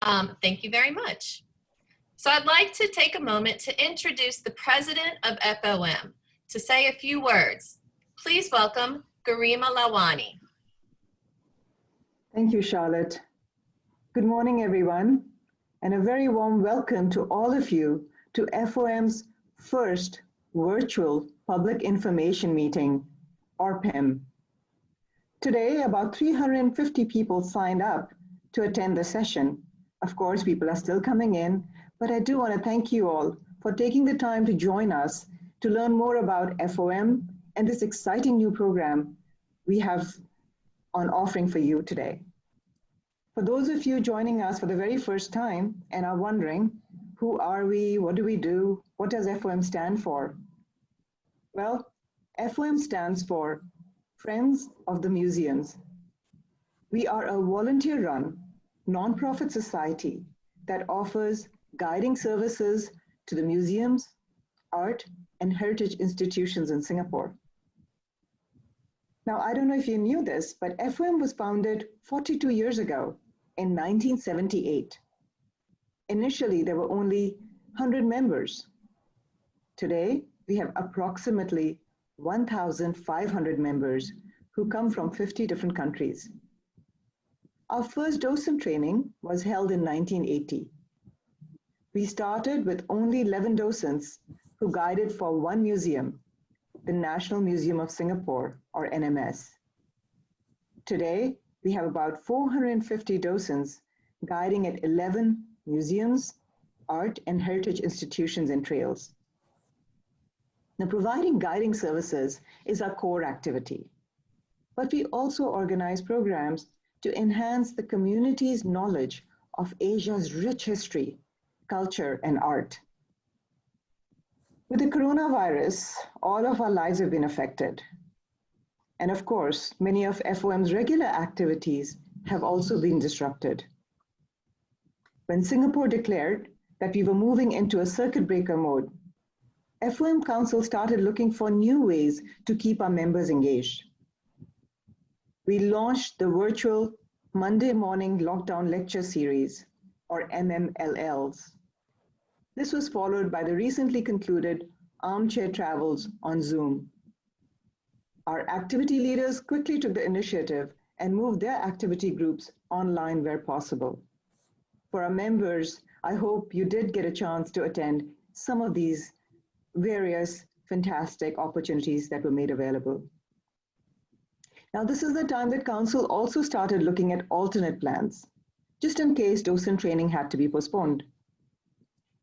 Thank you very much. So I'd like to take a moment to introduce the president of FOM to say a few words. Please welcome Garima Lawani. Thank you, Charlotte. Good morning, everyone, and a very warm welcome to all of you to FOM's first virtual public information meeting, or PIM. Today, about 350 people signed up to attend the session. Of course, people are still coming in, but I do want to thank you all for taking the time to join us to learn more about FOM and this exciting new program we have on offering for you today. For those of you joining us for the very first time and are wondering, who are we, what do we do, what does FOM stand for? Well, FOM stands for Friends of the Museums. We are a volunteer-run, nonprofit society that offers guiding services to the museums, art, and heritage institutions in Singapore. Now, I don't know if you knew this, but FOM was founded 42 years ago in 1978. Initially, there were only 100 members. Today, we have approximately 1,500 members who come from 50 different countries. Our first docent training was held in 1980. We started with only 11 docents who guided for one museum, the National Museum of Singapore, or NMS. Today, we have about 450 docents guiding at 11 museums, art, and heritage institutions and trails. Now, providing guiding services is our core activity, but we also organize programs to enhance the community's knowledge of Asia's rich history, culture, and art. With the coronavirus, all of our lives have been affected. And of course, many of FOM's regular activities have also been disrupted. When Singapore declared that we were moving into a circuit breaker mode, FOM Council started looking for new ways to keep our members engaged. We launched the virtual Monday Morning Lockdown Lecture Series, or MMLLs. This was followed by the recently concluded Armchair Travels on Zoom. Our activity leaders quickly took the initiative and moved their activity groups online where possible. For our members, I hope you did get a chance to attend some of these various fantastic opportunities that were made available. Now, this is the time that Council also started looking at alternate plans, just in case docent training had to be postponed.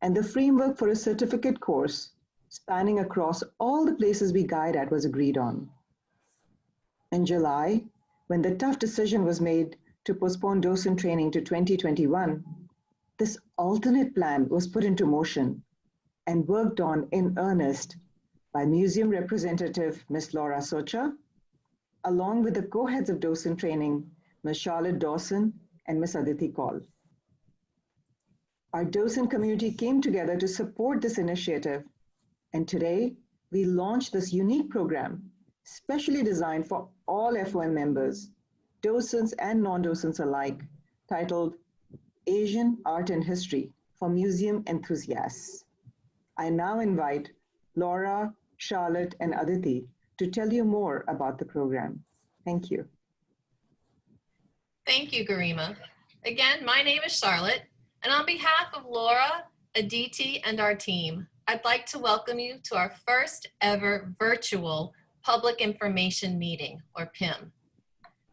And the framework for a certificate course spanning across all the places we guide at was agreed on. In July, when the tough decision was made to postpone docent training to 2021, this alternate plan was put into motion and worked on in earnest by Museum Representative Ms. Laura Socha, along with the co-heads of docent training, Ms. Charlotte Dawson and Ms. Aditi Kaul. Our docent community came together to support this initiative, and today we launched this unique program, specially designed for all FOM members, docents and non-docents alike, titled Asian Art and History for Museum Enthusiasts. I now invite Laura, Charlotte, and Aditi to tell you more about the program. Thank you. Thank you, Garima. Again, my name is Charlotte, and on behalf of Laura, Aditi, and our team, I'd like to welcome you to our first ever virtual Public Information Meeting, or PIM.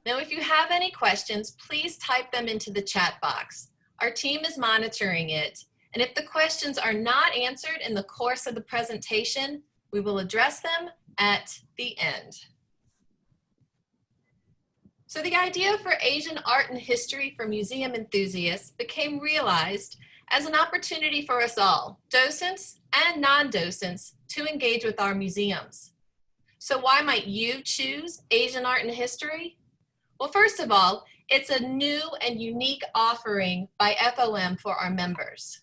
Now, if you have any questions, please type them into the chat box. Our team is monitoring it, and if the questions are not answered in the course of the presentation, we will address them at the end. So the idea for Asian art and history for museum enthusiasts became realized as an opportunity for us all, docents and non-docents, to engage with our museums. So why might you choose Asian art and history? Well, first of all, it's a new and unique offering by FOM for our members.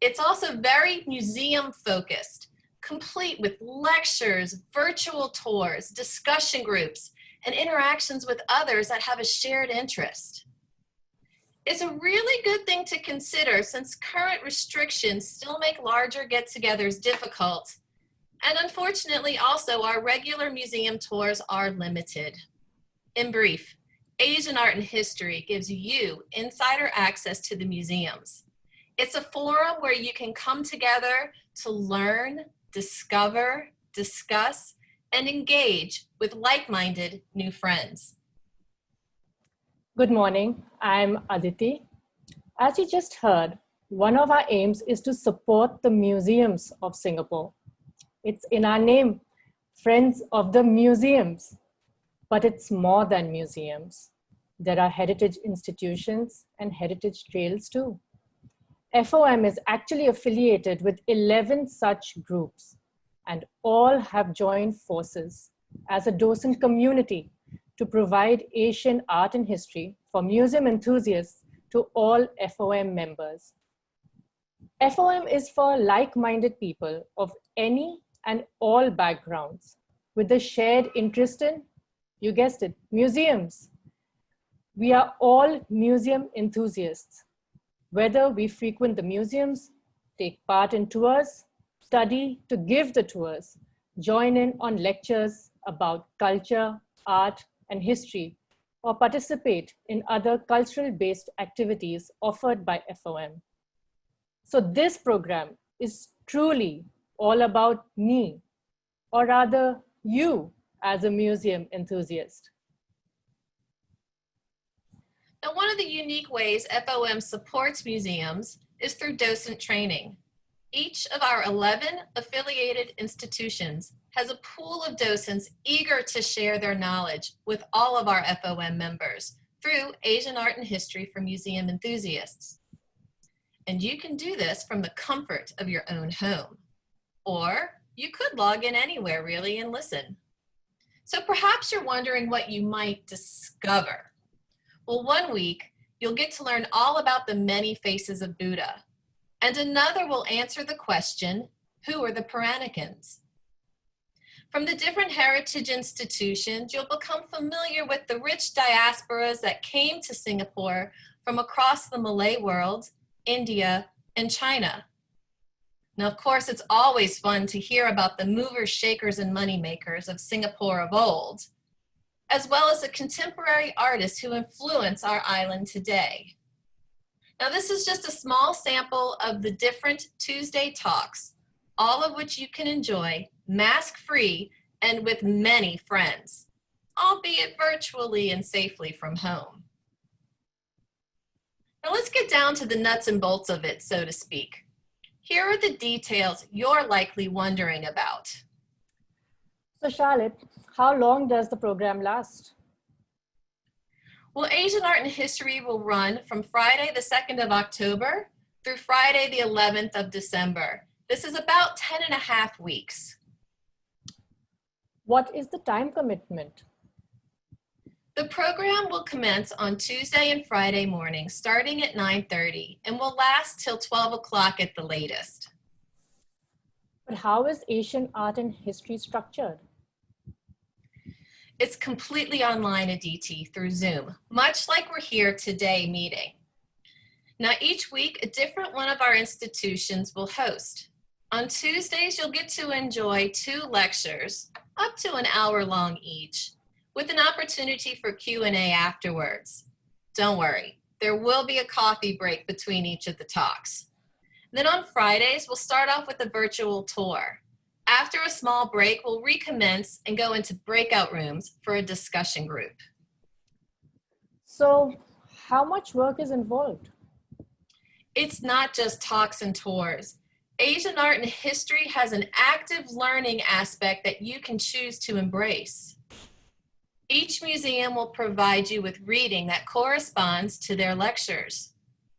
It's also very museum focused, complete with lectures, virtual tours, discussion groups, and interactions with others that have a shared interest. It's a really good thing to consider since current restrictions still make larger get-togethers difficult. And unfortunately, also, our regular museum tours are limited. In brief, Asian Art and History gives you insider access to the museums. It's a forum where you can come together to learn, discover, discuss, and engage with like-minded new friends. Good morning, I'm Aditi. As you just heard, one of our aims is to support the museums of Singapore. It's in our name, Friends of the Museums, but it's more than museums. There are heritage institutions and heritage trails too. FOM is actually affiliated with 11 such groups, and all have joined forces as a docent community to provide Asian art and history for museum enthusiasts to all FOM members. FOM is for like-minded people of any and all backgrounds with a shared interest in, you guessed it, museums. We are all museum enthusiasts. Whether we frequent the museums, take part in tours, study to give the tours, join in on lectures about culture, art, and history, or participate in other cultural-based activities offered by FOM. So this program is truly all about me, or rather you as a museum enthusiast. Now, one of the unique ways FOM supports museums is through docent training. Each of our 11 affiliated institutions has a pool of docents eager to share their knowledge with all of our FOM members through Asian Art and History for Museum Enthusiasts. And you can do this from the comfort of your own home. Or you could log in anywhere really and listen. So perhaps you're wondering what you might discover. Well, one week, you'll get to learn all about the many faces of Buddha. And another will answer the question, who are the Puranicans? From the different heritage institutions, you'll become familiar with the rich diasporas that came to Singapore from across the Malay world, India, and China. Now, of course, it's always fun to hear about the movers, shakers, and moneymakers of Singapore of old, as well as the contemporary artists who influence our island today. Now, this is just a small sample of the different Tuesday talks, all of which you can enjoy mask-free and with many friends, albeit virtually and safely from home. Now, let's get down to the nuts and bolts of it, so to speak. Here are the details you're likely wondering about. So Charlotte, how long does the program last? Well, Asian Art and History will run from Friday the 2nd of October through Friday the 11th of December. This is about 10.5 weeks. What is the time commitment? The program will commence on Tuesday and Friday mornings starting at 9:30 and will last till 12 o'clock at the latest. But how is Asian art and history structured? It's completely online, Aditi, through Zoom, much like we're here today meeting. Now, each week, a different one of our institutions will host. On Tuesdays, you'll get to enjoy 2 lectures, up to an hour long each, with an opportunity for Q&A afterwards. Don't worry, there will be a coffee break between each of the talks. Then on Fridays, we'll start off with a virtual tour. After a small break, we'll recommence and go into breakout rooms for a discussion group. So how much work is involved? It's not just talks and tours. Asian Art and History has an active learning aspect that you can choose to embrace. Each museum will provide you with reading that corresponds to their lectures.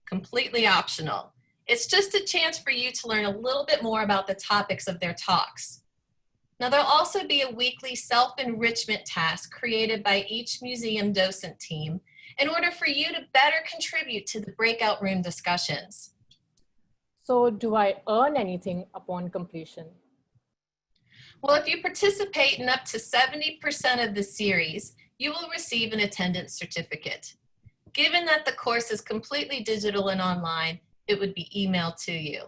Completely optional. It's just a chance for you to learn a little bit more about the topics of their talks. Now, there'll also be a weekly self-enrichment task created by each museum docent team in order for you to better contribute to the breakout room discussions. So do I earn anything upon completion? Well, if you participate in up to 70% of the series, you will receive an attendance certificate. given that the course is completely digital and online, it would be emailed to you.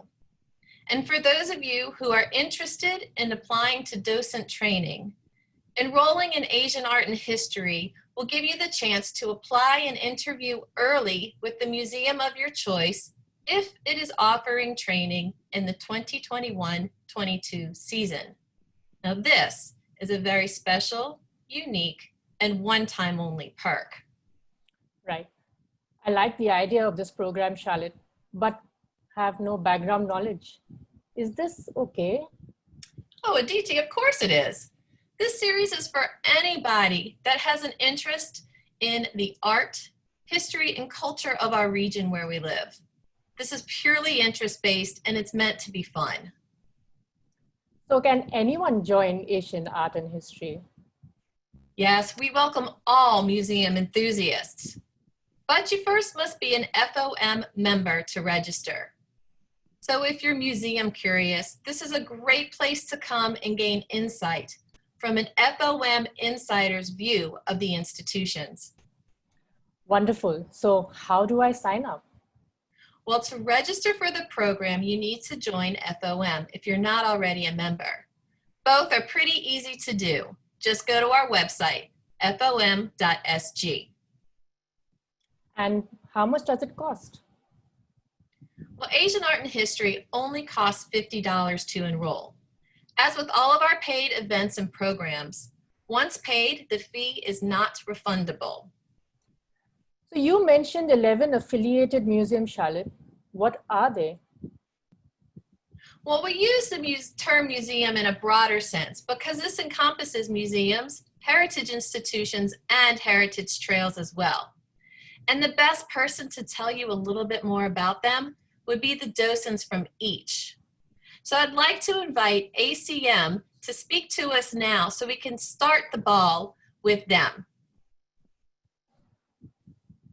And for those of you who are interested in applying to docent training, enrolling in Asian Art and History will give you the chance to apply and interview early with the museum of your choice if it is offering training in the 2021-22 season. Now this is a very special, unique, and one-time only perk. Right. I like the idea of this program, Charlotte, but have no background knowledge. Is this okay? Oh, Aditi, of course it is. This series is for anybody that has an interest in the art, history, and culture of our region where we live. This is purely interest-based and it's meant to be fun. So can anyone join Asian Art and History? Yes, we welcome all museum enthusiasts, but you first must be an FOM member to register. So if you're museum curious, this is a great place to come and gain insight from an FOM insider's view of the institutions. Wonderful. So how do I sign up? Well, to register for the program, you need to join FOM if you're not already a member. Both are pretty easy to do. Just go to our website, fom.sg. And how much does it cost? Well, Asian Art and History only costs $50 to enroll. As with all of our paid events and programs, once paid, the fee is not refundable. So you mentioned 11 affiliated museums, Charlotte. What are they? Well, we use the term museum in a broader sense because this encompasses museums, heritage institutions, and heritage trails as well. And the best person to tell you a little bit more about them would be the docents from each. So I'd like to invite ACM to speak to us now so we can start the ball with them.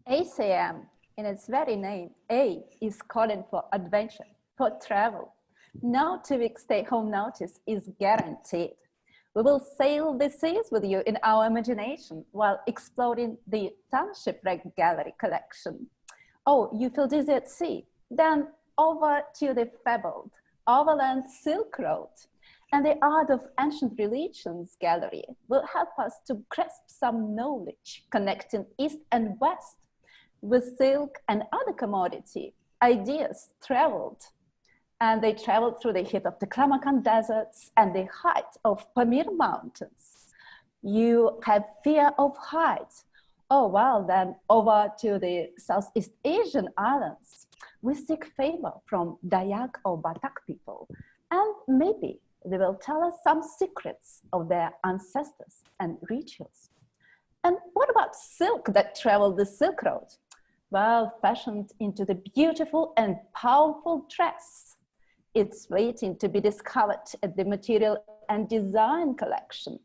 ACM, in its very name, A is calling for adventure, for travel. No 2-week stay-home notice is guaranteed. We will sail the seas with you in our imagination while exploring the Township Wreck Gallery collection. Oh, you feel dizzy at sea? Then over to the fabled Overland Silk Road. And the Art of Ancient Religions Gallery will help us to grasp some knowledge connecting East and West with silk and other commodity. Ideas traveled. And they traveled through the heat of the Klamakan deserts and the height of Pamir Mountains. You have fear of heights. Oh, well, then over to the Southeast Asian islands. We seek favor from Dayak or Batak people. And maybe they will tell us some secrets of their ancestors and rituals. And what about silk that traveled the Silk Road? Well, fashioned into the beautiful and powerful dress. It's waiting to be discovered at the Material and Design collection.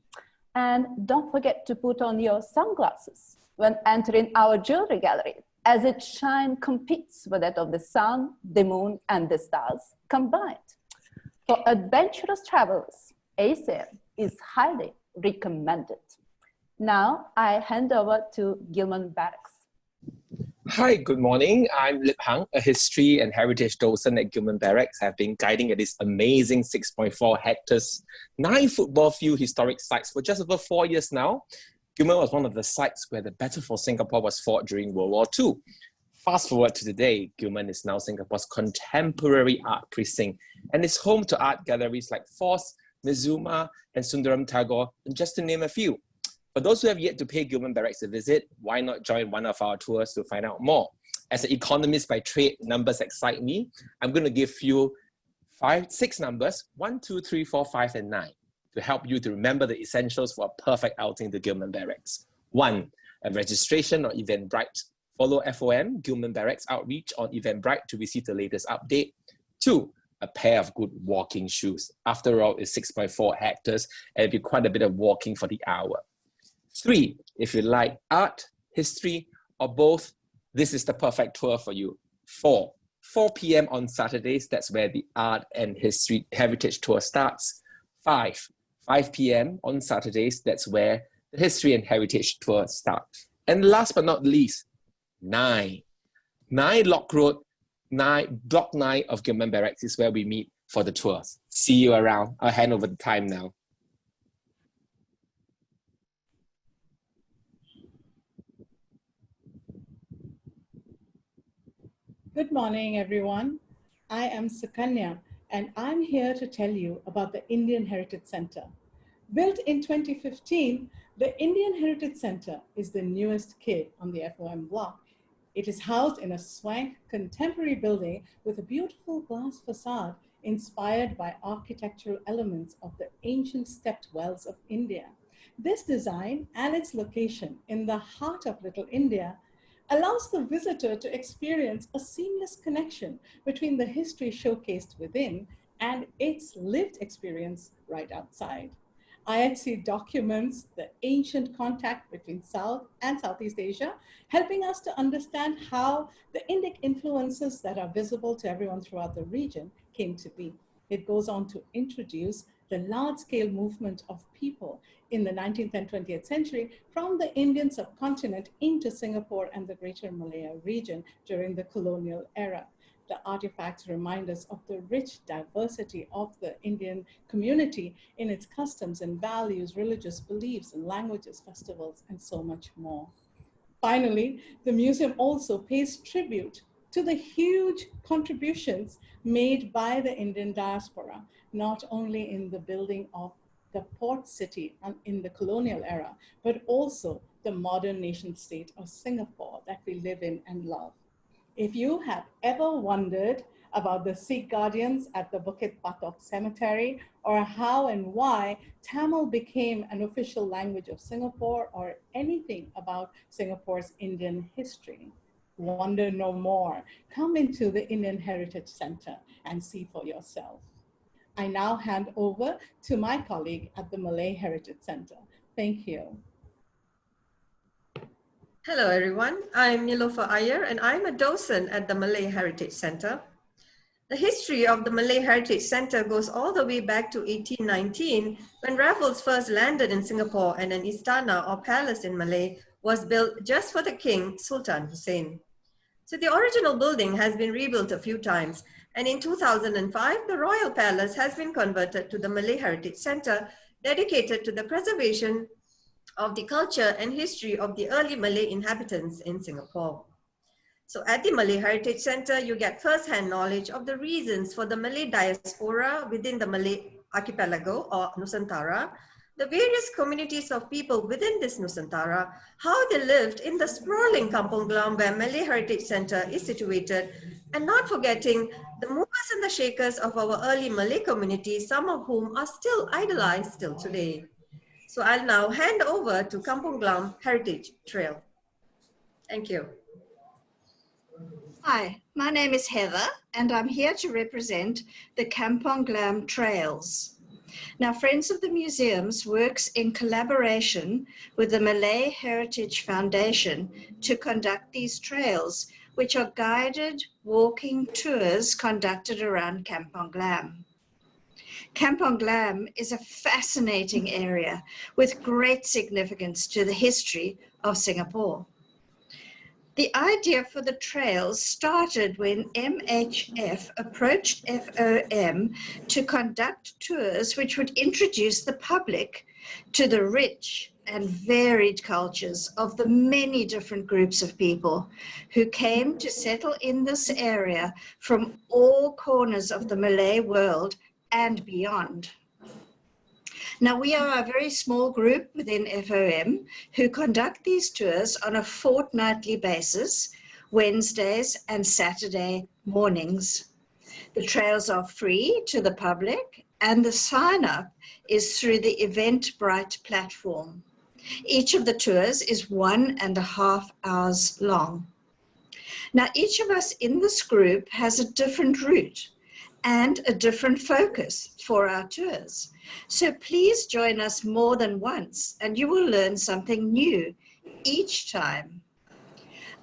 And don't forget to put on your sunglasses when entering our jewelry gallery, as its shine competes with that of the sun, the moon, and the stars combined. For adventurous travelers, ACM is highly recommended. Now I hand over to Gilman Barracks. Hi, good morning. I'm Lip Hang, a history and heritage docent at Gilman Barracks. I've been guiding at this amazing 6.4 hectares, 9 football field historic sites for just over 4 years now. Gilman was one of the sites where the battle for Singapore was fought during World War II. Fast forward to today, Gilman is now Singapore's contemporary art precinct and is home to art galleries like Force, Mizuma, and Sundaram Tagore, just to name a few. For those who have yet to pay Gilman Barracks a visit, why not join one of our tours to find out more? As an economist by trade, numbers excite me. I'm going to give you 6 numbers, 1, 2, 3, 4, 5, and 9, to help you to remember the essentials for a perfect outing to Gilman Barracks. 1, a registration on Eventbrite. Follow FOM, Gilman Barracks Outreach on Eventbrite to receive the latest update. 2, a pair of good walking shoes. After all, it's 6.4 hectares and it'll be quite a bit of walking for the hour. 3, if you like art, history, or both, this is the perfect tour for you. 4 p.m. on Saturdays, that's where the art and history heritage tour starts. 5 p.m. on Saturdays, that's where the history and heritage tour starts. And last but not least, 9. 9 Lock Road, Block 9 of Gilman Barracks is where we meet for the tours. See you around. I'll hand over the time now. Good morning, everyone. I am Sukanya, and I'm here to tell you about the Indian Heritage Center. Built in 2015, the Indian Heritage Center is the newest kid on the FOM block. It is housed in a swank contemporary building with a beautiful glass facade inspired by architectural elements of the ancient stepped wells of India. This design and its location in the heart of Little India allows the visitor to experience a seamless connection between the history showcased within and its lived experience right outside. IHC documents the ancient contact between South and Southeast Asia, helping us to understand how the Indic influences that are visible to everyone throughout the region came to be. It goes on to introduce the large-scale movement of people in the 19th and 20th century from the Indian subcontinent into Singapore and the Greater Malaya region during the colonial era. The artifacts remind us of the rich diversity of the Indian community in its customs and values, religious beliefs and languages, festivals, and so much more. Finally, the museum also pays tribute to the huge contributions made by the Indian diaspora, not only in the building of the port city in the colonial era, but also the modern nation state of Singapore that we live in and love. If you have ever wondered about the Sikh guardians at the Bukit Batok Cemetery, or how and why Tamil became an official language of Singapore, or anything about Singapore's Indian history, wonder no more. Come into the Indian Heritage Center and see for yourself. I now hand over to my colleague at the Malay Heritage Center. Thank you. Hello, everyone. I'm Nilofer Iyer, and I'm a docent at the Malay Heritage Center. The history of the Malay Heritage Center goes all the way back to 1819, when Raffles first landed in Singapore and an istana or palace in Malay was built just for the King, Sultan Hussein. So the original building has been rebuilt a few times, and in 2005, the Royal Palace has been converted to the Malay Heritage Center, dedicated to the preservation of the culture and history of the early Malay inhabitants in Singapore. So at the Malay Heritage Center, you get first-hand knowledge of the reasons for the Malay diaspora within the Malay archipelago or Nusantara, the various communities of people within this Nusantara, how they lived in the sprawling Kampong Glam where Malay Heritage Center is situated, and not forgetting the movers and the shakers of our early Malay community, some of whom are still idolized till today. So I'll now hand over to Kampong Glam Heritage Trail. Thank you. Hi, my name is Heather, and I'm here to represent the Kampong Glam Trails. Now, Friends of the Museums works in collaboration with the Malay Heritage Foundation to conduct these trails, which are guided walking tours conducted around Kampong Glam. Kampong Glam is a fascinating area with great significance to the history of Singapore. The idea for the trails started when MHF approached FOM to conduct tours which would introduce the public to the rich and varied cultures of the many different groups of people who came to settle in this area from all corners of the Malay world and beyond. Now, we are a very small group within FOM who conduct these tours on a fortnightly basis, Wednesdays and Saturday mornings. The trails are free to the public, and the sign-up is through the Eventbrite platform. Each of the tours is 1.5 hours long. Now, each of us in this group has a different route and a different focus for our tours. So please join us more than once and you will learn something new each time.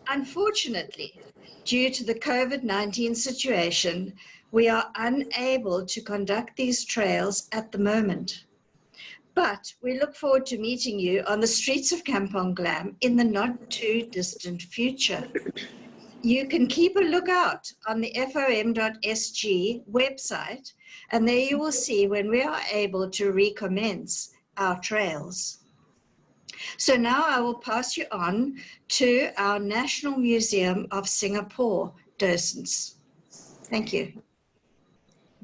Unfortunately, due to the COVID-19 situation, we are unable to conduct these trails at the moment. But we look forward to meeting you on the streets of Kampong Glam in the not too distant future. You can keep a lookout on the FOM.SG website, and there you will see when we are able to recommence our trails. So now I will pass you on to our National Museum of Singapore docents. Thank you.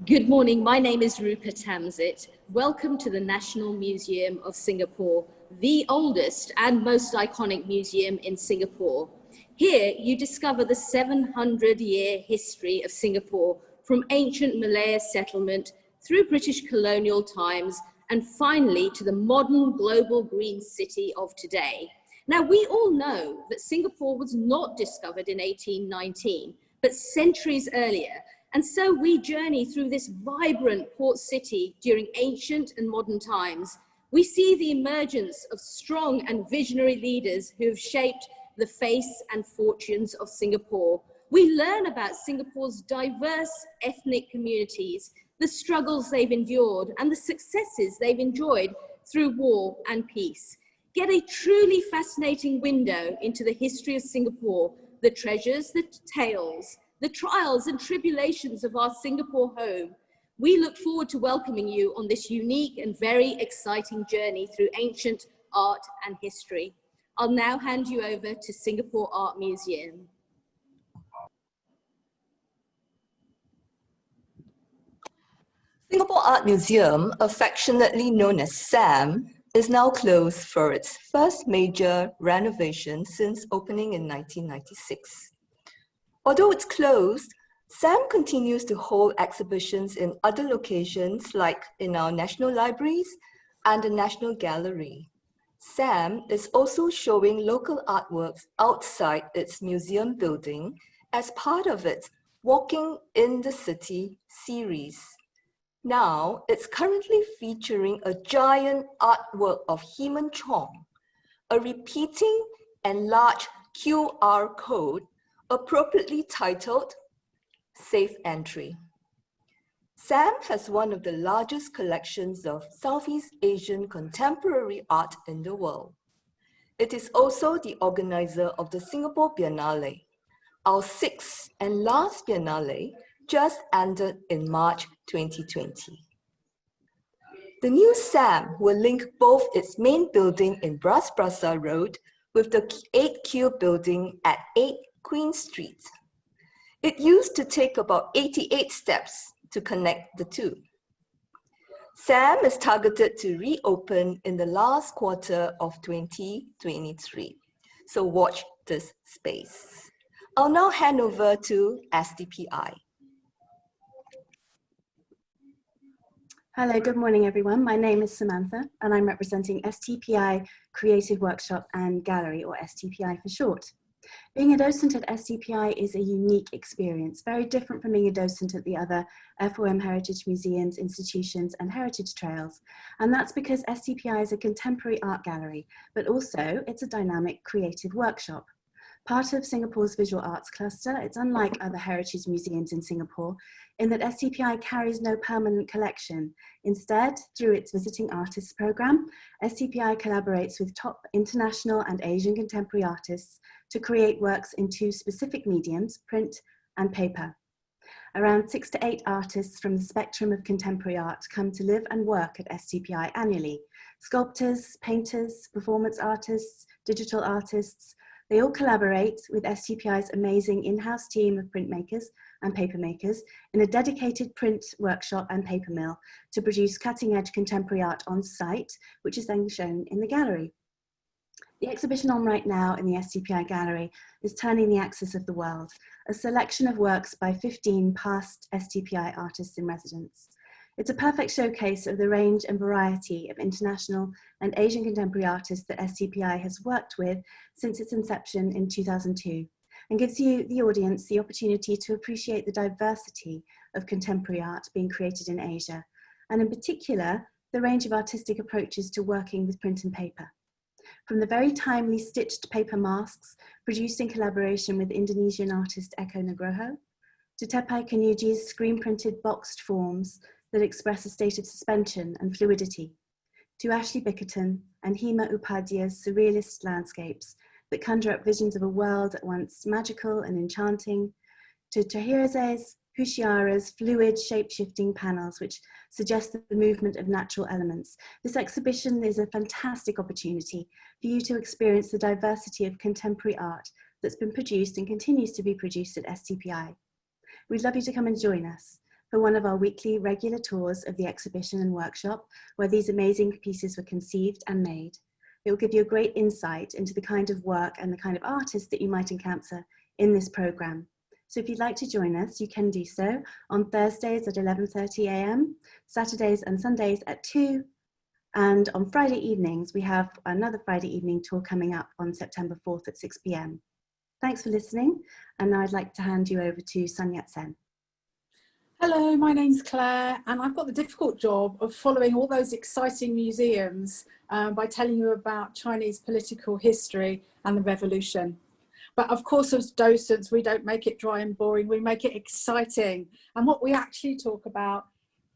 Good morning, my name is Rupa Tamsit. Welcome to the National Museum of Singapore, the oldest and most iconic museum in Singapore. Here you discover the 700-year history of Singapore, from ancient Malay settlement through British colonial times and finally to the modern global green city of today. Now, we all know that Singapore was not discovered in 1819, but centuries earlier. And so we journey through this vibrant port city during ancient and modern times. We see the emergence of strong and visionary leaders who have shaped the face and fortunes of Singapore. We learn about Singapore's diverse ethnic communities, the struggles they've endured and the successes they've enjoyed through war and peace. Get a truly fascinating window into the history of Singapore, the treasures, the tales, the trials and tribulations of our Singapore home. We look forward to welcoming you on this unique and very exciting journey through ancient art and history. I'll now hand you over to Singapore Art Museum. Singapore Art Museum, affectionately known as SAM, is now closed for its first major renovation since opening in 1996. Although it's closed, SAM continues to hold exhibitions in other locations like in our national libraries and the National Gallery. SAM is also showing local artworks outside its museum building as part of its Walking in the City series. Now, it's currently featuring a giant artwork of Heman Chong, a repeating and large QR code appropriately titled Safe Entry. SAM has one of the largest collections of Southeast Asian contemporary art in the world. It is also the organizer of the Singapore Biennale. Our sixth and last Biennale just ended in March 2020. The new SAM will link both its main building in Bras Basah Road with the 8Q building at 8 Queen Street. It used to take about 88 steps to connect the two. SAM is targeted to reopen in the last quarter of 2023. So watch this space. I'll now hand over to STPI. Hello, good morning everyone. My name is Samantha and I'm representing STPI Creative Workshop and Gallery, or STPI for short. Being a docent at STPI is a unique experience, very different from being a docent at the other FOM heritage museums, institutions and heritage trails. And that's because STPI is a contemporary art gallery, but also it's a dynamic creative workshop. Part of Singapore's visual arts cluster, it's unlike other heritage museums in Singapore in that STPI carries no permanent collection. Instead, through its Visiting Artists program, STPI collaborates with top international and Asian contemporary artists to create works in two specific mediums, print and paper. Around 6 to 8 artists from the spectrum of contemporary art come to live and work at STPI annually. Sculptors, painters, performance artists, digital artists, they all collaborate with STPI's amazing in-house team of printmakers and papermakers in a dedicated print workshop and paper mill to produce cutting-edge contemporary art on site, which is then shown in the gallery. The exhibition on right now in the STPI gallery is Turning the Axis of the World, a selection of works by 15 past STPI artists in residence. It's a perfect showcase of the range and variety of international and Asian contemporary artists that STPI has worked with since its inception in 2002, and gives you, the audience, the opportunity to appreciate the diversity of contemporary art being created in Asia, and in particular, the range of artistic approaches to working with print and paper. From the very timely stitched paper masks produced in collaboration with Indonesian artist Eko Nugroho, to Tepai Kanyuji's screen-printed boxed forms that express a state of suspension and fluidity, to Ashley Bickerton and Hema Upadhyay's surrealist landscapes that conjure up visions of a world at once magical and enchanting, to Tahira's Hushiara's fluid, shape-shifting panels which suggest the movement of natural elements. This exhibition is a fantastic opportunity for you to experience the diversity of contemporary art that's been produced and continues to be produced at STPI. We'd love you to come and join us for one of our weekly regular tours of the exhibition and workshop where these amazing pieces were conceived and made. It will give you a great insight into the kind of work and the kind of artists that you might encounter in this programme. So if you'd like to join us, you can do so on Thursdays at 11:30 a.m, Saturdays and Sundays at 2, and on Friday evenings, we have another Friday evening tour coming up on September 4th at 6 p.m. Thanks for listening, and now I'd like to hand you over to Sun Yat-sen. Hello, my name's Claire, and I've got the difficult job of following all those exciting museums by telling you about Chinese political history and the revolution. But of course, as docents, we don't make it dry and boring, we make it exciting. And what we actually talk about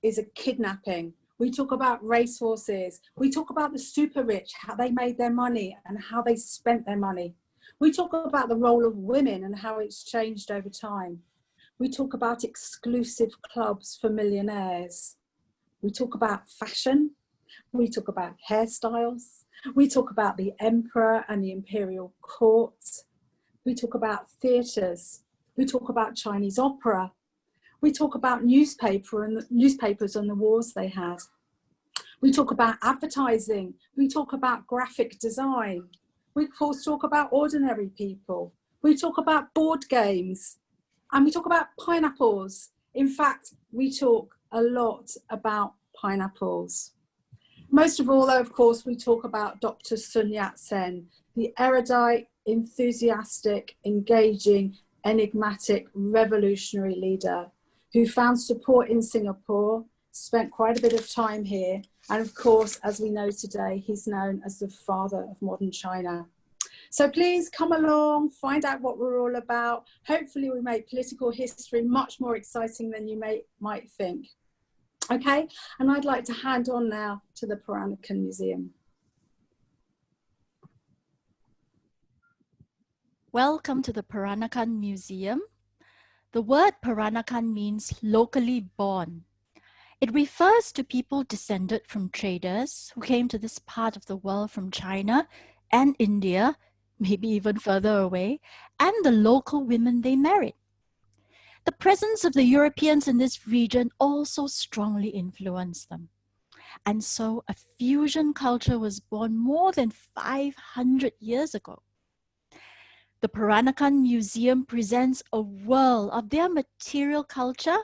is a kidnapping. We talk about racehorses. We talk about the super rich, how they made their money and how they spent their money. We talk about the role of women and how it's changed over time. We talk about exclusive clubs for millionaires. We talk about fashion. We talk about hairstyles. We talk about the emperor and the imperial court. We talk about theatres. We talk about Chinese opera. We talk about newspapers and the wars they had. We talk about advertising. We talk about graphic design. We of course talk about ordinary people. We talk about board games. And we talk about pineapples. In fact, we talk a lot about pineapples. Most of all, though, of course, we talk about Dr. Sun Yat-sen, the erudite, enthusiastic, engaging, enigmatic, revolutionary leader who found support in Singapore, spent quite a bit of time here, and of course, as we know today, he's known as the father of modern China. So please come along, find out what we're all about. Hopefully we make political history much more exciting than you might think. Okay, and I'd like to hand on now to the Peranakan Museum. Welcome to the Peranakan Museum. The word Peranakan means locally born. It refers to people descended from traders who came to this part of the world from China and India, maybe even further away, and the local women they married. The presence of the Europeans in this region also strongly influenced them. And so a fusion culture was born more than 500 years ago. The Peranakan Museum presents a world of their material culture,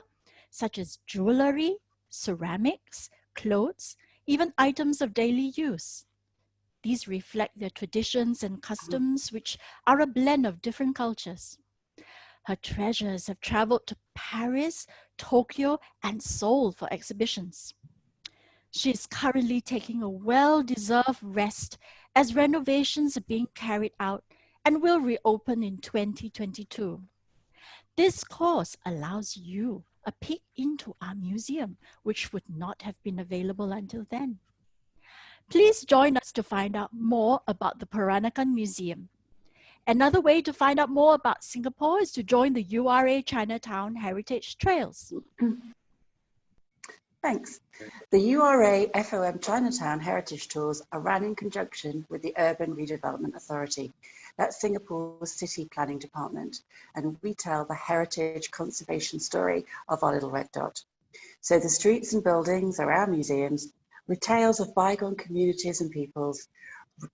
such as jewelry, ceramics, clothes, even items of daily use. These reflect their traditions and customs, which are a blend of different cultures. Her treasures have traveled to Paris, Tokyo, and Seoul for exhibitions. She is currently taking a well-deserved rest as renovations are being carried out and will reopen in 2022. This course allows you a peek into our museum, which would not have been available until then. Please join us to find out more about the Peranakan Museum. Another way to find out more about Singapore is to join the URA Chinatown Heritage Trails. Thanks. The URA FOM Chinatown Heritage Tours are run in conjunction with the Urban Redevelopment Authority. That's Singapore's City Planning Department. And we tell the heritage conservation story of our little red dot. So the streets and buildings are our museums with tales of bygone communities and peoples,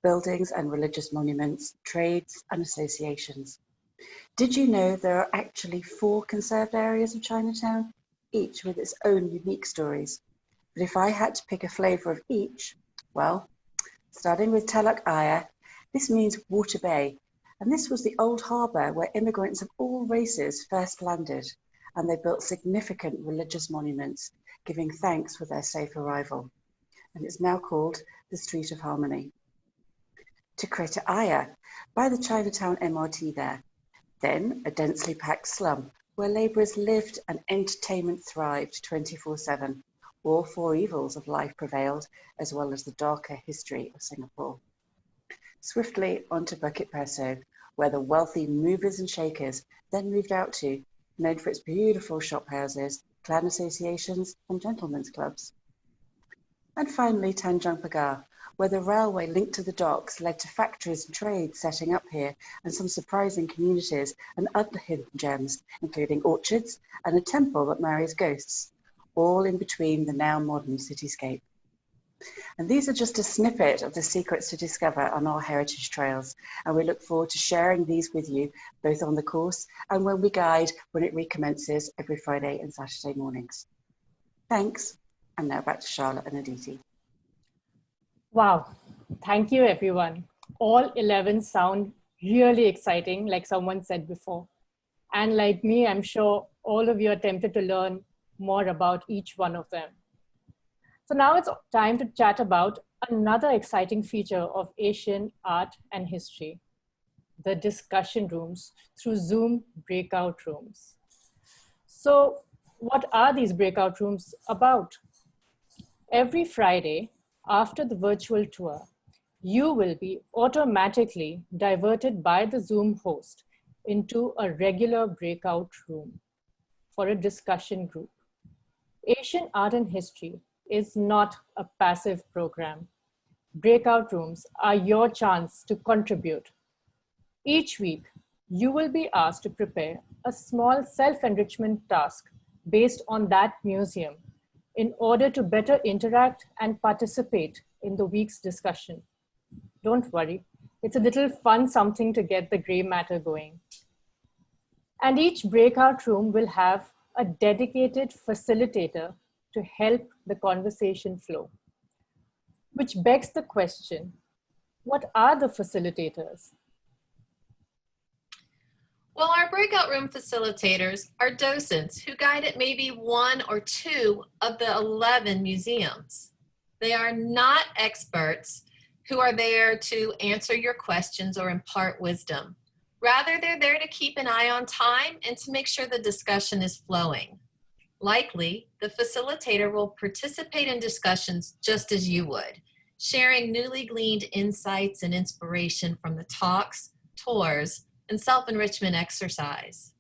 buildings and religious monuments, trades and associations. Did you know there are actually 4 conserved areas of Chinatown, each with its own unique stories? But if I had to pick a flavour of each, well, starting with Teluk Air, this means Water Bay, and this was the old harbour where immigrants of all races first landed, and they built significant religious monuments, giving thanks for their safe arrival. And it's now called the Street of Harmony. To Kreta Ayer, by the Chinatown MRT there. Then a densely packed slum where labourers lived and entertainment thrived 24/7, all four evils of life prevailed, as well as the darker history of Singapore. Swiftly onto Bukit Paso, where the wealthy movers and shakers then moved out to, known for its beautiful shophouses, clan associations, and gentlemen's clubs. And finally, Tanjung Pagar, where the railway linked to the docks led to factories and trades setting up here, and some surprising communities and other hidden gems, including orchards and a temple that marries ghosts, all in between the now modern cityscape. And these are just a snippet of the secrets to discover on our heritage trails, and we look forward to sharing these with you both on the course and when we guide when it recommences every Friday and Saturday mornings. Thanks, and now back to Charlotte and Aditi. Wow, thank you everyone. All 11 sound really exciting, like someone said before. And like me, I'm sure all of you are tempted to learn more about each one of them. So now it's time to chat about another exciting feature of Asian art and history, the discussion rooms through Zoom breakout rooms. So what are these breakout rooms about? Every Friday after the virtual tour, you will be automatically diverted by the Zoom host into a regular breakout room for a discussion group. Asian art and history is not a passive program. Breakout rooms are your chance to contribute. Each week, you will be asked to prepare a small self-enrichment task based on that museum in order to better interact and participate in the week's discussion. Don't worry, it's a little fun something to get the gray matter going. And each breakout room will have a dedicated facilitator to help the conversation flow. Which begs the question, what are the facilitators? Well, our breakout room facilitators are docents who guide at maybe one or two of the 11 museums. They are not experts who are there to answer your questions or impart wisdom. Rather, they're there to keep an eye on time and to make sure the discussion is flowing. Likely, the facilitator will participate in discussions just as you would, sharing newly gleaned insights and inspiration from the talks, tours, and self-enrichment exercise.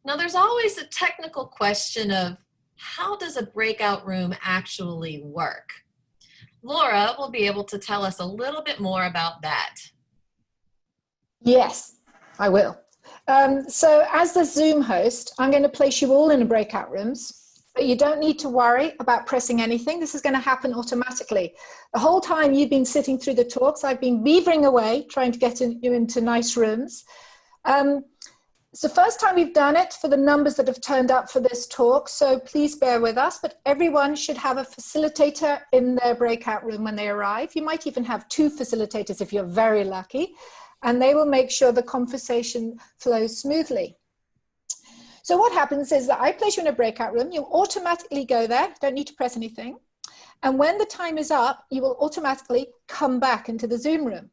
Now, there's always a technical question of how does a breakout room actually work? Laura will be able to tell us a little bit more about that. Yes, I will. So as the Zoom host, I'm going to place you all in breakout rooms, but you don't need to worry about pressing anything. This is going to happen automatically. The whole time you've been sitting through the talks, I've been beavering away, trying to get you into nice rooms. It's the first time we've done it for the numbers that have turned up for this talk, so please bear with us, but everyone should have a facilitator in their breakout room when they arrive. You might even have two facilitators if you're very lucky, and they will make sure the conversation flows smoothly. So what happens is that I place you in a breakout room, you'll automatically go there, don't need to press anything. And when the time is up, you will automatically come back into the Zoom room.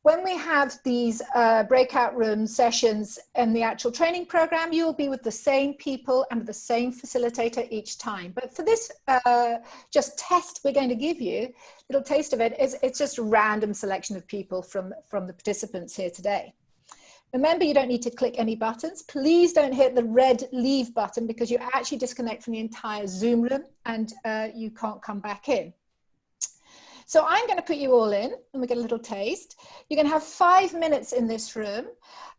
When we have these breakout room sessions in the actual training program, you'll be with the same people and the same facilitator each time. But for this just test we're going to give you, little taste of it, it's just a random selection of people from the participants here today. Remember, you don't need to click any buttons. Please don't hit the red leave button because you actually disconnect from the entire Zoom room and you can't come back in. So I'm going to put you all in and we get a little taste. You're going to have 5 minutes in this room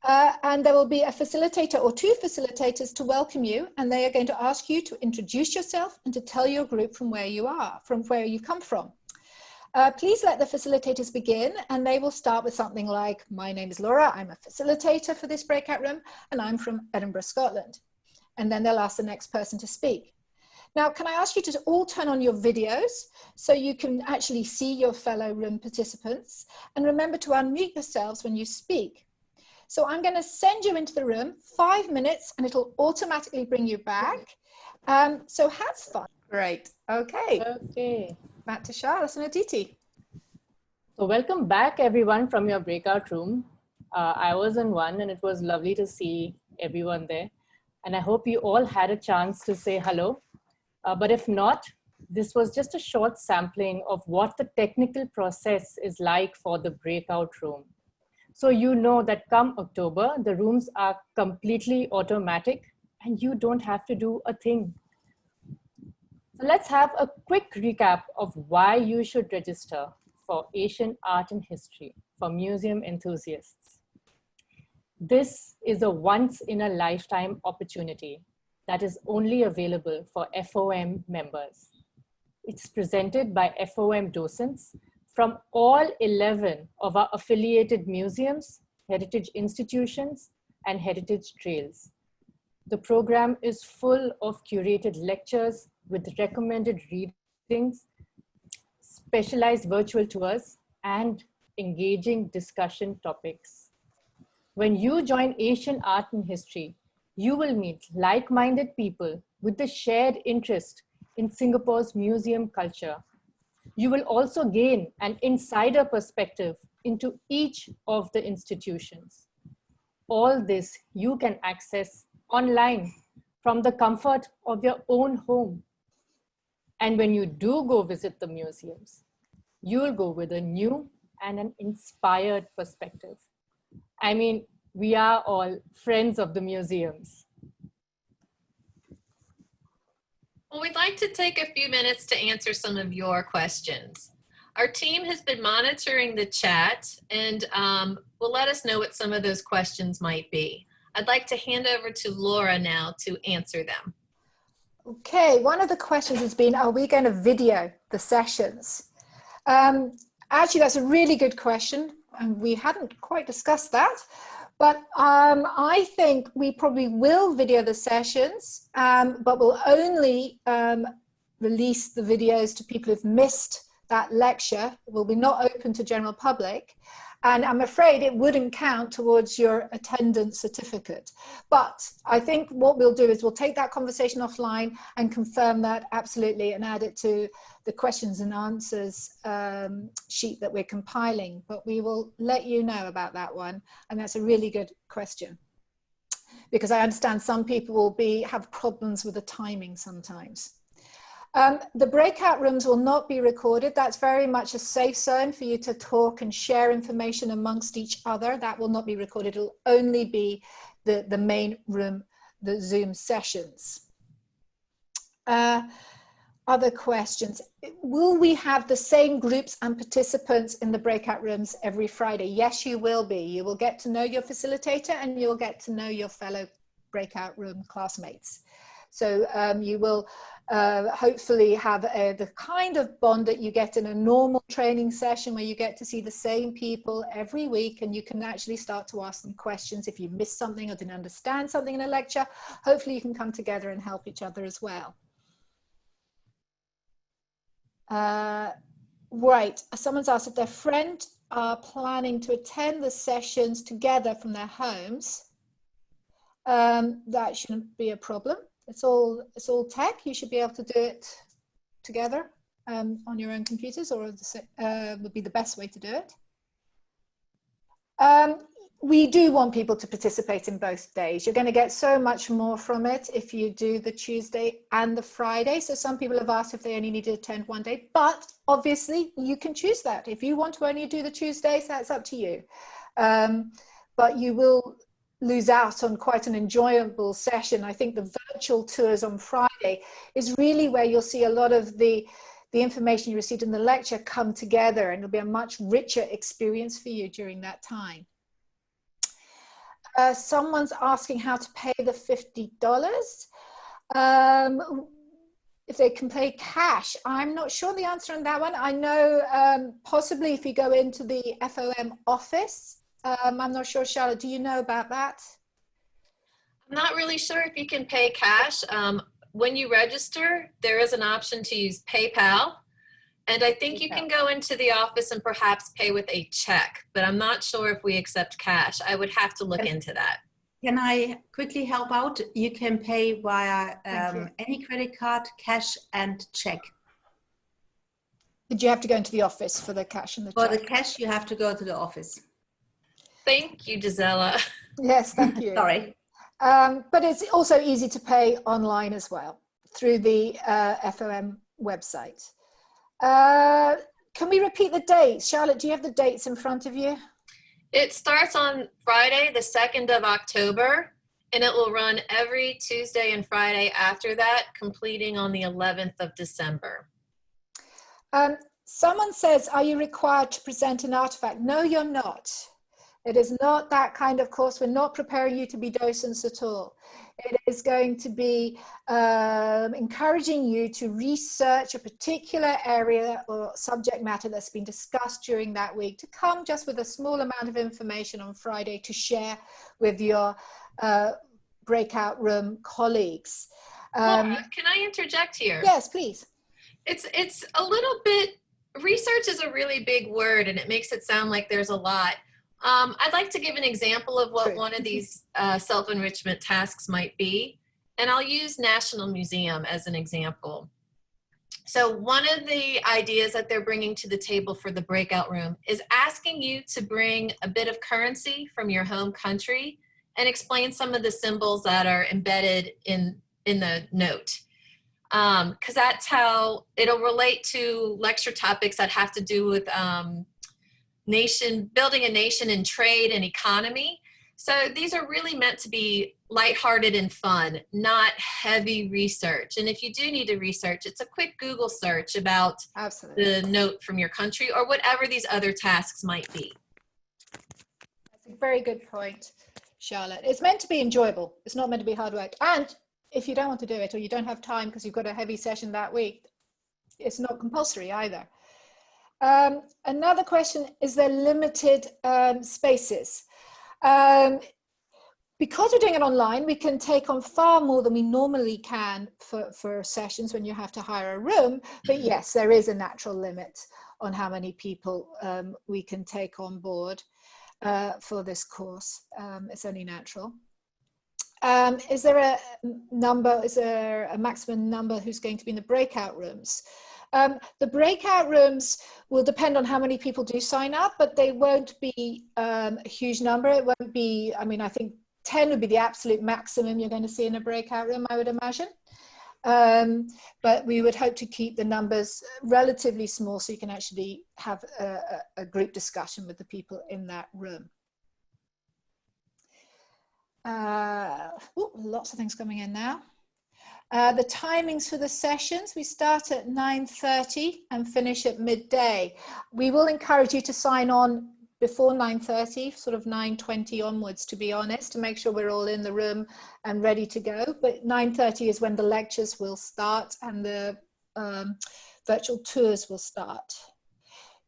and there will be a facilitator or two facilitators to welcome you, and they are going to ask you to introduce yourself and to tell your group from where you are, from where you come from. Please let the facilitators begin, and they will start with something like, my name is Laura, I'm a facilitator for this breakout room, and I'm from Edinburgh, Scotland. And then they'll ask the next person to speak. Now, can I ask you to all turn on your videos so you can actually see your fellow room participants, and remember to unmute yourselves when you speak. So I'm going to send you into the room, 5 minutes, and it'll automatically bring you back. So have fun. Great. Okay. Okay. Back to Charlotte and Aditi. So welcome back everyone from your breakout room. I was in one and it was lovely to see everyone there. And I hope you all had a chance to say hello. But if not, this was just a short sampling of what the technical process is like for the breakout room. So you know that come October, the rooms are completely automatic and you don't have to do a thing. So let's have a quick recap of why you should register for Asian Art and History for museum enthusiasts. This is a once-in-a-lifetime opportunity that is only available for FOM members. It's presented by FOM docents from all 11 of our affiliated museums, heritage institutions, and heritage trails. The program is full of curated lectures with recommended readings, specialized virtual tours, and engaging discussion topics. When you join Asian Art and History, you will meet like-minded people with the shared interest in Singapore's museum culture. You will also gain an insider perspective into each of the institutions. All this you can access online from the comfort of your own home. And when you do go visit the museums, you'll go with a new and an inspired perspective. I mean, we are all friends of the museums. Well, we'd like to take a few minutes to answer some of your questions. Our team has been monitoring the chat and will let us know what some of those questions might be. I'd like to hand over to Laura now to answer them. Okay, one of the questions has been, are we going to video the sessions? Actually, that's a really good question, and we hadn't quite discussed that. But I think we probably will video the sessions, but we'll only release the videos to people who've missed that lecture. It will be not open to general public. And I'm afraid it wouldn't count towards your attendance certificate. But I think what we'll do is we'll take that conversation offline and confirm that absolutely and add it to the questions and answers sheet that we're compiling. But we will let you know about that one. And that's a really good question, because I understand some people will have problems with the timing sometimes. The breakout rooms will not be recorded. That's very much a safe zone for you to talk and share information amongst each other. That will not be recorded. It'll only be the main room, the Zoom sessions. Other questions. Will we have the same groups and participants in the breakout rooms every Friday? Yes, you will be. You will get to know your facilitator and you'll get to know your fellow breakout room classmates. So you will hopefully have the kind of bond that you get in a normal training session, where you get to see the same people every week and you can actually start to ask them questions. If you missed something or didn't understand something in a lecture, hopefully you can come together and help each other as well. Right, someone's asked if their friend are planning to attend the sessions together from their homes. That shouldn't be a problem. It's all tech. You should be able to do it together on your own computers, or would be the best way to do it. We do want people to participate in both days. You're going to get so much more from it if you do the Tuesday and the Friday. So some people have asked if they only need to attend one day, but obviously you can choose that. If you want to only do the Tuesdays, that's up to you. But you will lose out on quite an enjoyable session. I think the virtual tours on Friday is really where you'll see a lot of the information you received in the lecture come together, and it'll be a much richer experience for you during that time. Someone's asking how to pay the $50. If they can pay cash, I'm not sure the answer on that one. I know possibly if you go into the FOM office. I'm not sure, Charlotte, do you know about that? I'm not really sure if you can pay cash. When you register, there is an option to use PayPal. And I think you can go into the office and perhaps pay with a check, but I'm not sure if we accept cash. I would have to look into that. Can I quickly help out? You can pay via any credit card, cash, and check. Did you have to go into the office for the cash and the check? For the cash, you have to go to the office. Thank you, Gisela. Yes, thank you. Sorry. But it's also easy to pay online as well. through the FOM website. Can we repeat the dates? Charlotte, do you have the dates in front of you? It starts on Friday, the 2nd of October, and it will run every Tuesday and Friday after that, completing on the 11th of December. Someone says, are you required to present an artifact? No, you're not. It is not that kind of course. We're not preparing you to be docents at all. It is going to be encouraging you to research a particular area or subject matter that's been discussed during that week, to come just with a small amount of information on Friday to share with your breakout room colleagues. Laura, can I interject here? Yes, please. It's a little bit, research is a really big word and it makes it sound like there's a lot. I'd like to give an example of what one of these self-enrichment tasks might be, and I'll use National Museum as an example. So one of the ideas that they're bringing to the table for the breakout room is asking you to bring a bit of currency from your home country and explain some of the symbols that are embedded in the note. Because that's how it'll relate to lecture topics that have to do with building a nation in trade and economy. So these are really meant to be lighthearted and fun, not heavy research. And if you do need to research, it's a quick Google search about the note from your country or whatever these other tasks might be. That's a very good point, Charlotte. It's meant to be enjoyable. It's not meant to be hard work. And if you don't want to do it or you don't have time because you've got a heavy session that week, it's not compulsory either. Another question, is there limited spaces? Because we're doing it online, we can take on far more than we normally can for sessions when you have to hire a room. But yes, there is a natural limit on how many people we can take on board for this course. It's only natural. Is there a number, is there a maximum number who's going to be in the breakout rooms? The breakout rooms will depend on how many people do sign up, but they won't be a huge number. It won't be, I mean, I think 10 would be the absolute maximum you're going to see in a breakout room, I would imagine. But we would hope to keep the numbers relatively small so you can actually have a group discussion with the people in that room. Lots of things coming in now. The timings for the sessions, we start at 9:30 and finish at midday. We will encourage you to sign on before 9:30, sort of 9:20 onwards, to be honest, to make sure we're all in the room and ready to go. But 9:30 is when the lectures will start and the virtual tours will start.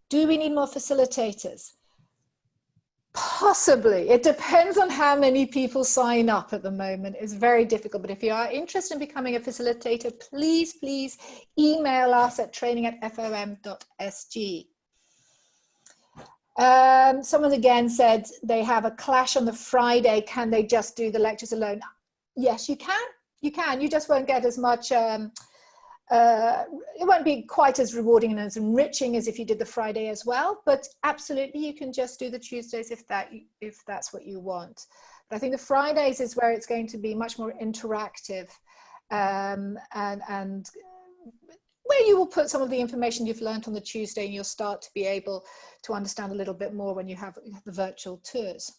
Do we need more facilitators? Possibly. It depends on how many people sign up at the moment. It's very difficult. But if you are interested in becoming a facilitator, please, please email us at training@fom.sg. Someone again said they have a clash on the Friday. Can they just do the lectures alone? Yes, you can. You can. You just won't get as much. It won't be quite as rewarding and as enriching as if you did the Friday as well, but absolutely you can just do the Tuesdays if that's what you want. But I think the Fridays is where it's going to be much more interactive and where you will put some of the information you've learned on the Tuesday and you'll start to be able to understand a little bit more when you have the virtual tours.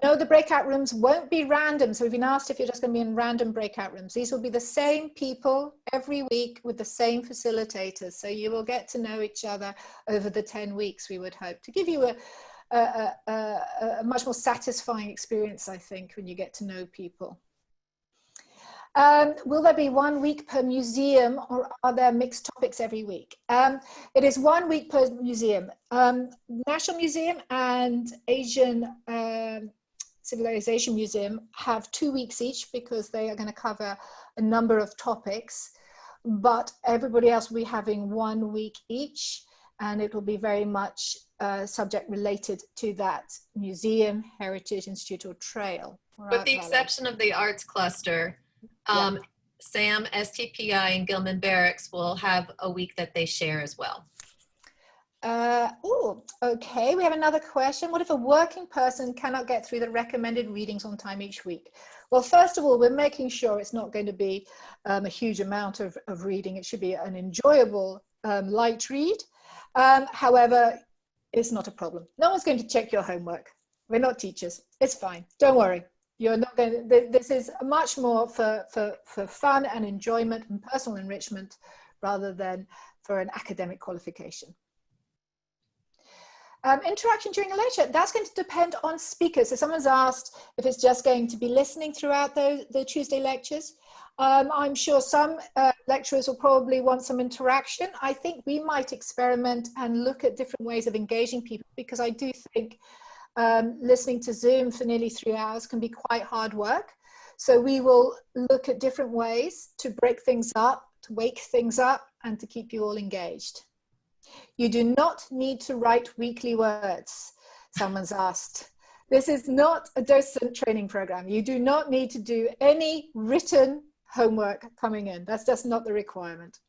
No, the breakout rooms won't be random. So we've been asked if you're just going to be in random breakout rooms. These will be the same people every week with the same facilitators. So you will get to know each other over the 10 weeks, we would hope, to give you a much more satisfying experience, I think, when you get to know people. Will there be 1 week per museum or are there mixed topics every week? It is 1 week per museum. National Museum and Asian Civilization Museum have 2 weeks each because they are going to cover a number of topics, but everybody else will be having 1 week each, and it will be very much subject related to that museum, heritage, institute, or trail. With the exception of the arts cluster, SAM, STPI, and Gilman Barracks will have a week that they share as well. Oh, okay. We have another question. What if a working person cannot get through the recommended readings on time each week? Well, first of all, we're making sure it's not going to be a huge amount of reading. It should be an enjoyable, light read. However, it's not a problem. No one's going to check your homework. We're not teachers. It's fine. Don't worry. You're not going to, this is much more for fun and enjoyment and personal enrichment rather than for an academic qualification. Interaction during a lecture, that's going to depend on speakers. So someone's asked if it's just going to be listening throughout the Tuesday lectures. I'm sure some lecturers will probably want some interaction. I think we might experiment and look at different ways of engaging people, because I do think listening to Zoom for nearly 3 hours can be quite hard work. So we will look at different ways to break things up, to wake things up, and to keep you all engaged. You do not need to write weekly words, someone's asked. This is not a docent training program. You do not need to do any written homework coming in. That's just not the requirement.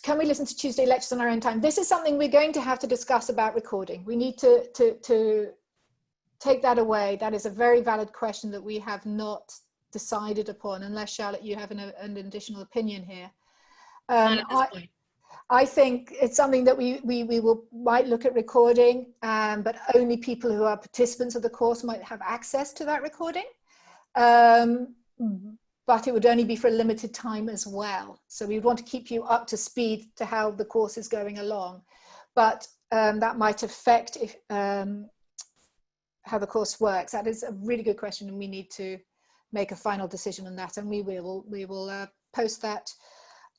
Can we listen to Tuesday lectures on our own time? This is something we're going to have to discuss about recording. We need to take that away. That is a very valid question that we have not decided upon, unless Charlotte, you have an additional opinion here. Not at this point. I think it's something that we might look at recording, but only people who are participants of the course might have access to that recording. But it would only be for a limited time as well. So we would want to keep you up to speed to how the course is going along. But that might affect if, how the course works. That is a really good question, and we need to make a final decision on that, and we will post that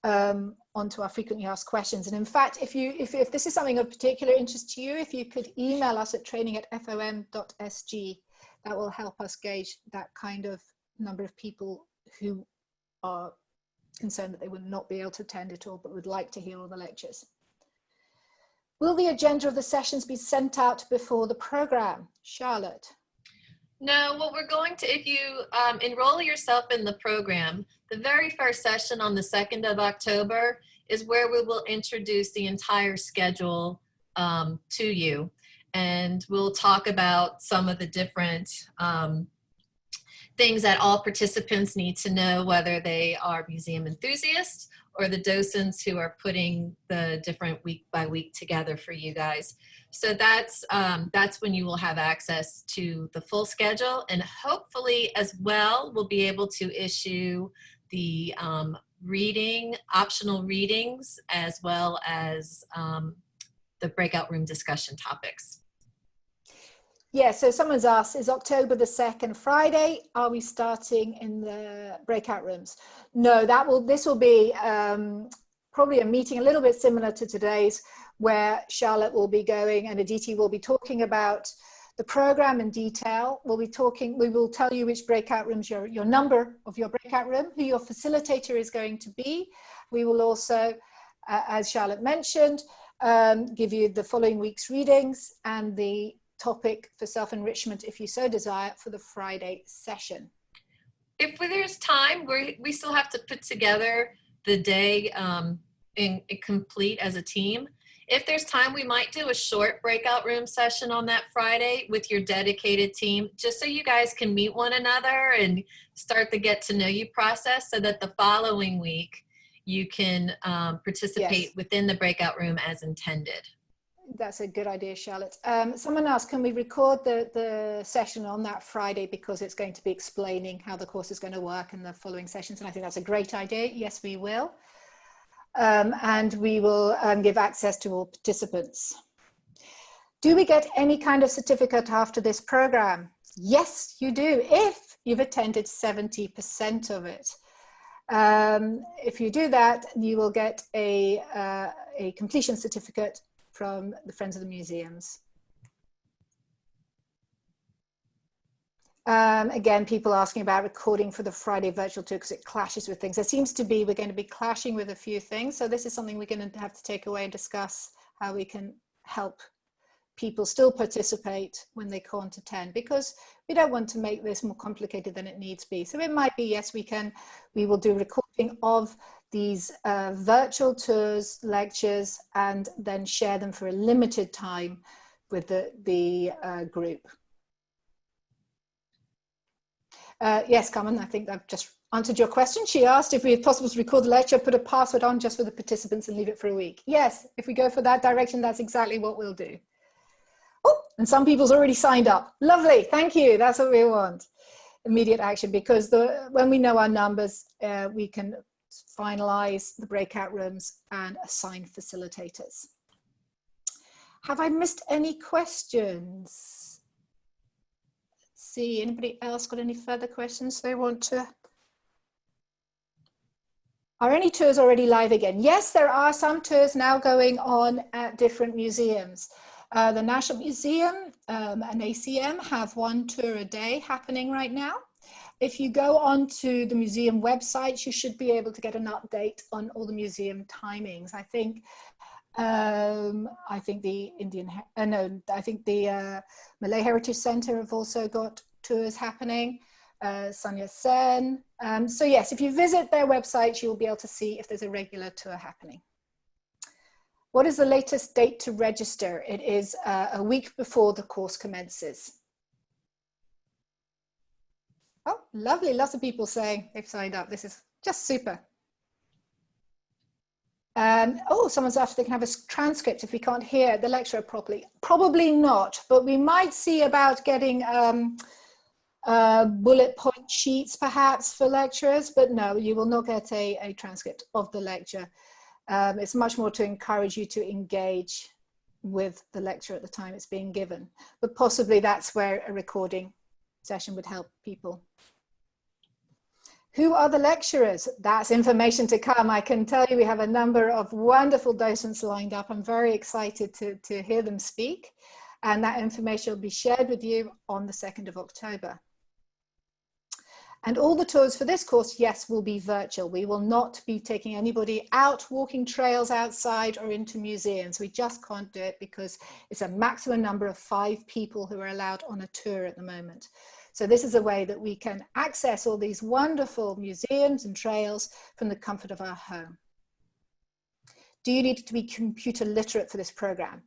onto our frequently asked questions. And in fact, if this is something of particular interest to you, if you could email us at training@fom.sg, that will help us gauge that kind of number of people who are concerned that they would not be able to attend it all, but would like to hear all the lectures. Will the agenda of the sessions be sent out before the program? Charlotte? No, what we're going to, if you enroll yourself in the program, the very first session on the 2nd of October is where we will introduce the entire schedule to you. And we'll talk about some of the different things that all participants need to know, whether they are museum enthusiasts or the docents who are putting the different week by week together for you guys. So that's when you will have access to the full schedule, and hopefully as well we'll be able to issue the optional readings, as well as the breakout room discussion topics. Yeah, so someone's asked, is October the 2nd Friday? Are we starting in the breakout rooms? No, this will be probably a meeting a little bit similar to today's, where Charlotte will be going and Aditi will be talking about the program in detail. We will tell you which breakout rooms, your number of your breakout room, who your facilitator is going to be. We will also, as Charlotte mentioned, give you the following week's readings and the topic for self-enrichment, if you so desire, for the Friday session. If there's time, we still have to put together the day complete as a team. If there's time, we might do a short breakout room session on that Friday with your dedicated team, just so you guys can meet one another and start the get to know you process, so that the following week you can participate within the breakout room as intended. That's a good idea, Charlotte. Someone asked, can we record the session on that Friday, because it's going to be explaining how the course is going to work in the following sessions, and I think that's a great idea. Yes, we will. And we will give access to all participants. Do we get any kind of certificate after this program? Yes, you do, if you've attended 70% of it. If you do that, you will get a completion certificate from the Friends of the Museums. Again, people asking about recording for the Friday virtual tour because it clashes with things. There seems to be, we're going to be clashing with a few things. So this is something we're going to have to take away and discuss how we can help people still participate when they can't attend, because we don't want to make this more complicated than it needs to be. So it might be, yes, we will do recording of these virtual tours, lectures, and then share them for a limited time with the group. Yes, Carmen, I think I've just answered your question. She asked if it's possible to record the lecture, put a password on just for the participants and leave it for a week. Yes, if we go for that direction, that's exactly what we'll do. Oh, and some people's already signed up. Lovely, thank you. That's what we want. Immediate action, because when we know our numbers, we can finalize the breakout rooms and assign facilitators. Have I missed any questions? Let's see, anybody else got any further questions they want to? Are any tours already live again? Yes, there are some tours now going on at different museums. The National Museum and ACM have one tour a day happening right now. If you go onto the museum website, you should be able to get an update on all the museum timings. I think the Malay Heritage Center have also got tours happening. Sanya Sen. So yes, if you visit their website, you'll be able to see if there's a regular tour happening. What is the latest date to register? It is a week before the course commences. Oh, lovely. Lots of people saying they've signed up. This is just super. Oh, someone's asked if they can have a transcript if we can't hear the lecturer properly. Probably not, but we might see about getting bullet point sheets perhaps for lecturers, but no, you will not get a transcript of the lecture. It's much more to encourage you to engage with the lecture at the time it's being given, but possibly that's where a recording session would help people. Who are the lecturers? That's information to come. I can tell you we have a number of wonderful docents lined up. I'm very excited to hear them speak, and that information will be shared with you on the 2nd of October. And all the tours for this course, yes, will be virtual. We will not be taking anybody out walking trails outside or into museums. We just can't do it because it's a maximum number of 5 people who are allowed on a tour at the moment. So this is a way that we can access all these wonderful museums and trails from the comfort of our home. Do you need to be computer literate for this program?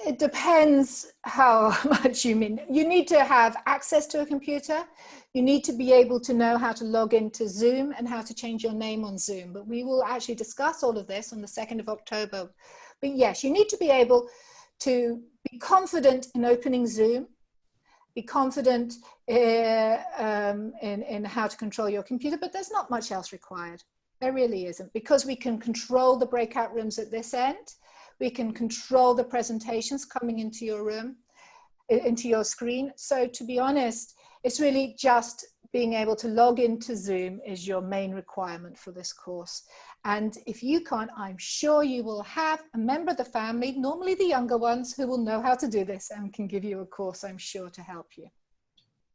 It depends how much you mean. You need to have access to a computer. You need to be able to know how to log into Zoom and how to change your name on Zoom. But we will actually discuss all of this on the 2nd of October. But yes, you need to be able to be confident in opening Zoom, be confident in how to control your computer, but there's not much else required. There really isn't, because we can control the breakout rooms at this end. We can control the presentations coming into your room, into your screen. So to be honest, it's really just being able to log into Zoom is your main requirement for this course. And if you can't, I'm sure you will have a member of the family, normally the younger ones, who will know how to do this and can give you a course, I'm sure, to help you.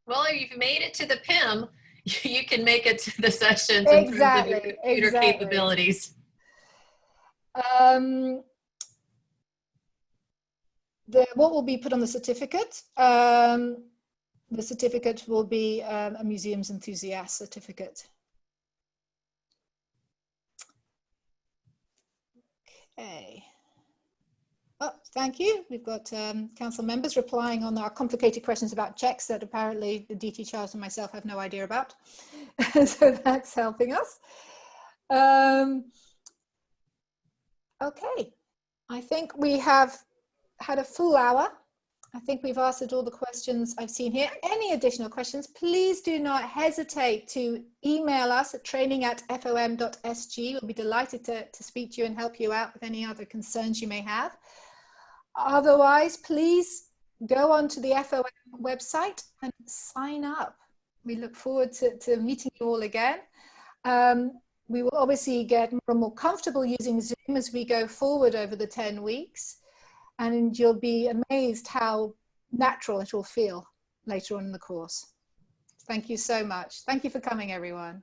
Well, if you've made it to the PIM, you can make it to the sessions Exactly, in terms of your computer capabilities. What will be put on the certificate? The certificate will be a Museums Enthusiast certificate. Okay. Oh, thank you. We've got council members replying on our complicated questions about checks that apparently the DT Charles and myself have no idea about. So that's helping us. Okay, I think we have had a full hour. I think we've answered all the questions I've seen here. Any additional questions, please do not hesitate to email us at training@fom.sg. We'll be delighted to speak to you and help you out with any other concerns you may have. Otherwise, please go onto the FOM website and sign up. We look forward to meeting you all again. We will obviously get more and more comfortable using Zoom as we go forward over the 10 weeks. And you'll be amazed how natural it will feel later on in the course. Thank you so much. Thank you for coming, everyone.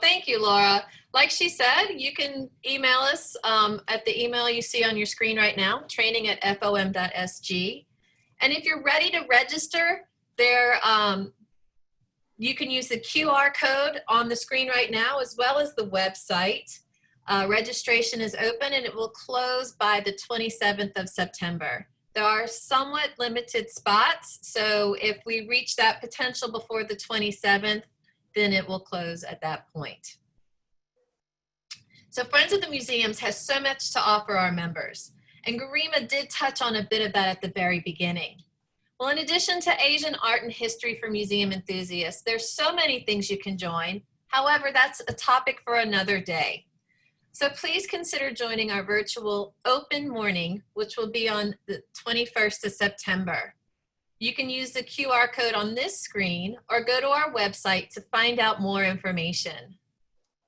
Thank you, Laura. Like she said, you can email us at the email you see on your screen right now, training@fom.sg. And if you're ready to register, You can use the QR code on the screen right now, as well as the website. Registration is open and it will close by the 27th of September. There are somewhat limited spots, so if we reach that potential before the 27th, then it will close at that point. So Friends of the Museums has so much to offer our members, and Garima did touch on a bit of that at the very beginning. Well, in addition to Asian art and history for museum enthusiasts, there's so many things you can join. However, that's a topic for another day. So please consider joining our virtual open morning, which will be on the 21st of September. You can use the QR code on this screen or go to our website to find out more information.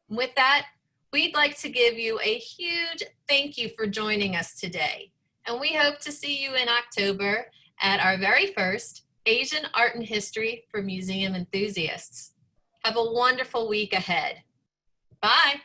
With that, we'd like to give you a huge thank you for joining us today. And we hope to see you in October at our very first Asian Art and History for Museum Enthusiasts. Have a wonderful week ahead. Bye.